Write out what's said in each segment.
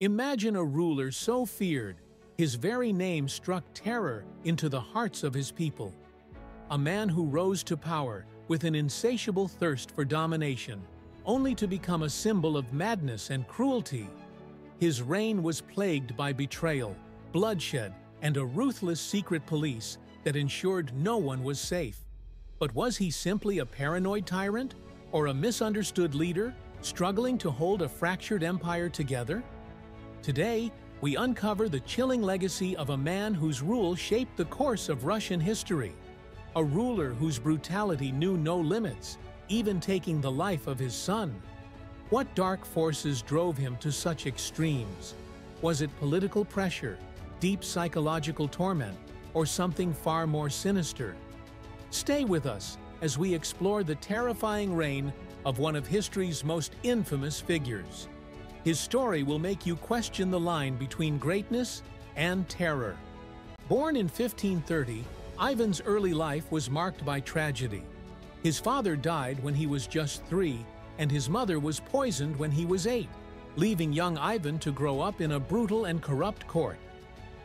Imagine a ruler so feared, his very name struck terror into the hearts of his people. A man who rose to power with an insatiable thirst for domination, only to become a symbol of madness and cruelty. His reign was plagued by betrayal, bloodshed, and a ruthless secret police that ensured no one was safe. But was he simply a paranoid tyrant, or a misunderstood leader struggling to hold a fractured empire together? Today, we uncover the chilling legacy of a man whose rule shaped the course of Russian history. A ruler whose brutality knew no limits, even taking the life of his son. What dark forces drove him to such extremes? Was it political pressure, deep psychological torment, or something far more sinister? Stay with us as we explore the terrifying reign of one of history's most infamous figures. His story will make you question the line between greatness and terror. Born in 1530, Ivan's early life was marked by tragedy. His father died when he was just 3, and his mother was poisoned when he was 8, leaving young Ivan to grow up in a brutal and corrupt court.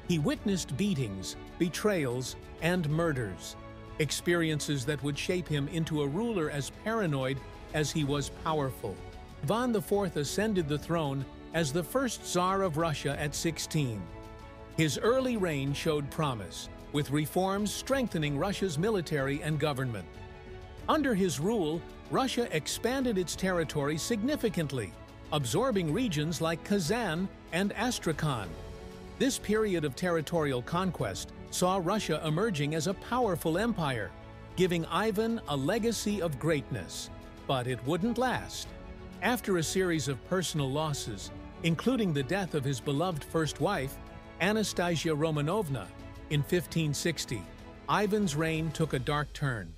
He witnessed beatings, betrayals, and murders, experiences that would shape him into a ruler as paranoid as he was powerful. Ivan IV ascended the throne as the first Tsar of Russia at 16. His early reign showed promise, with reforms strengthening Russia's military and government. Under his rule, Russia expanded its territory significantly, absorbing regions like Kazan and Astrakhan. This period of territorial conquest saw Russia emerging as a powerful empire, giving Ivan a legacy of greatness. But it wouldn't last. After a series of personal losses, including the death of his beloved first wife, Anastasia Romanovna, in 1560, Ivan's reign took a dark turn.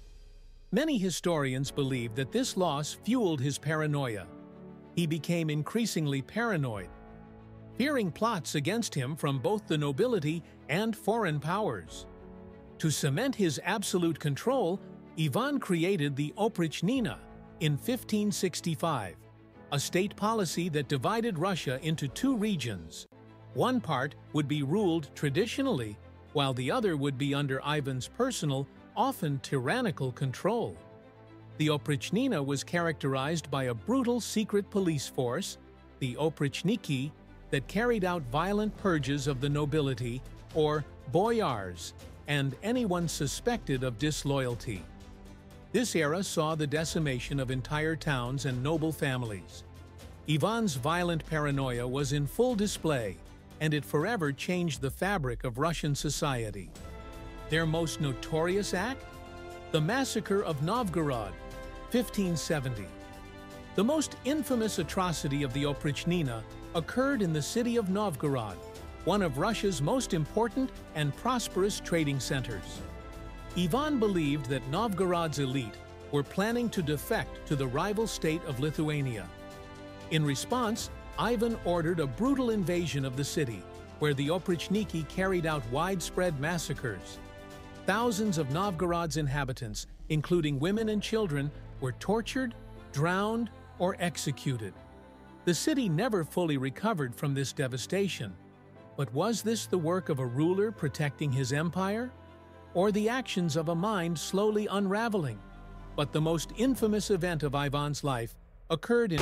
Many historians believe that this loss fueled his paranoia. He became increasingly paranoid, fearing plots against him from both the nobility and foreign powers. To cement his absolute control, Ivan created the Oprichniki in 1565, a state policy that divided Russia into 2 regions. One part would be ruled traditionally, while the other would be under Ivan's personal, often tyrannical control. The Oprichniki was characterized by a brutal secret police force, the Oprichniki, that carried out violent purges of the nobility, or boyars, and anyone suspected of disloyalty. This era saw the decimation of entire towns and noble families. Ivan's violent paranoia was in full display, and it forever changed the fabric of Russian society. Their most notorious act? The Massacre of Novgorod, 1570. The most infamous atrocity of the Oprichniki occurred in the city of Novgorod, one of Russia's most important and prosperous trading centers. Ivan believed that Novgorod's elite were planning to defect to the rival state of Lithuania. In response, Ivan ordered a brutal invasion of the city, where the Oprichniki carried out widespread massacres. Thousands of Novgorod's inhabitants, including women and children, were tortured, drowned, or executed. The city never fully recovered from this devastation. But was this the work of a ruler protecting his empire? Or the actions of a mind slowly unraveling? But the most infamous event of Ivan's life occurred in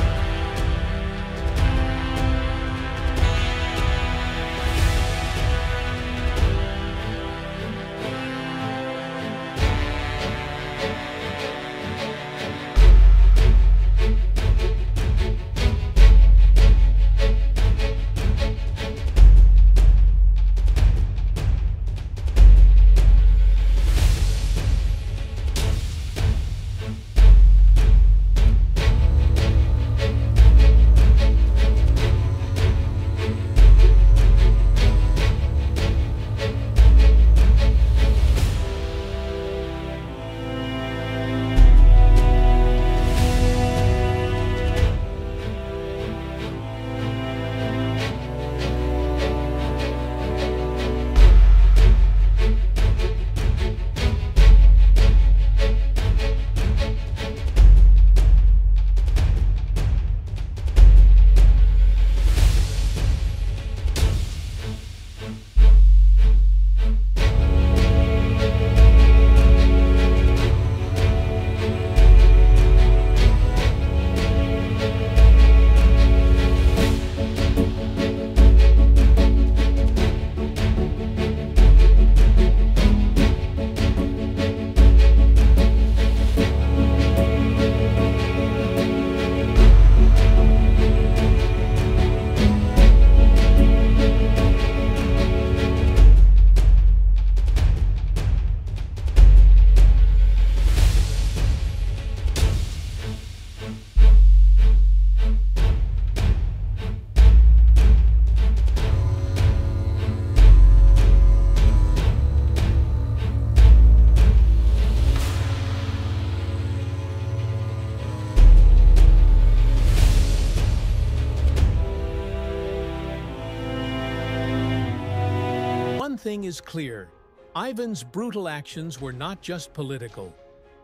thing is clear. Ivan's brutal actions were not just political.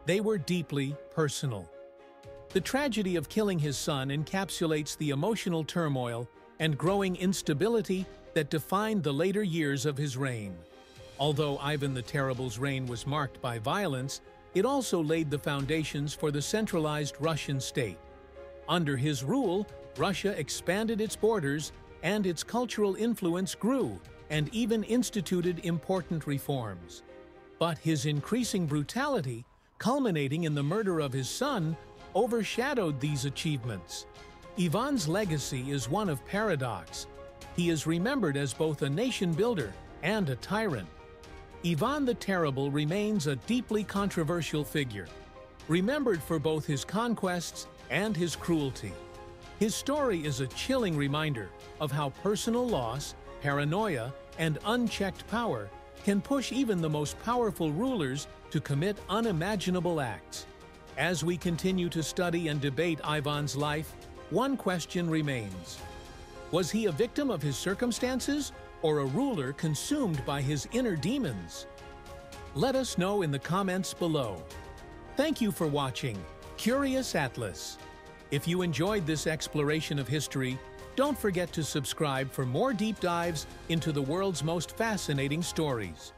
They were deeply personal. The tragedy of killing his son encapsulates the emotional turmoil and growing instability that defined the later years of his reign. Although Ivan the Terrible's reign was marked by violence, it also laid the foundations for the centralized Russian state. Under his rule, Russia expanded its borders and its cultural influence grew, and even instituted important reforms. But his increasing brutality, culminating in the murder of his son, overshadowed these achievements. Ivan's legacy is one of paradox. He is remembered as both a nation builder and a tyrant. Ivan the Terrible remains a deeply controversial figure, remembered for both his conquests and his cruelty. His story is a chilling reminder of how personal loss, paranoia, and unchecked power can push even the most powerful rulers to commit unimaginable acts. As we continue to study and debate Ivan's life, one question remains. Was he a victim of his circumstances or a ruler consumed by his inner demons? Let us know in the comments below. Thank you for watching Curious Atlas. If you enjoyed this exploration of history, don't forget to subscribe for more deep dives into the world's most fascinating stories.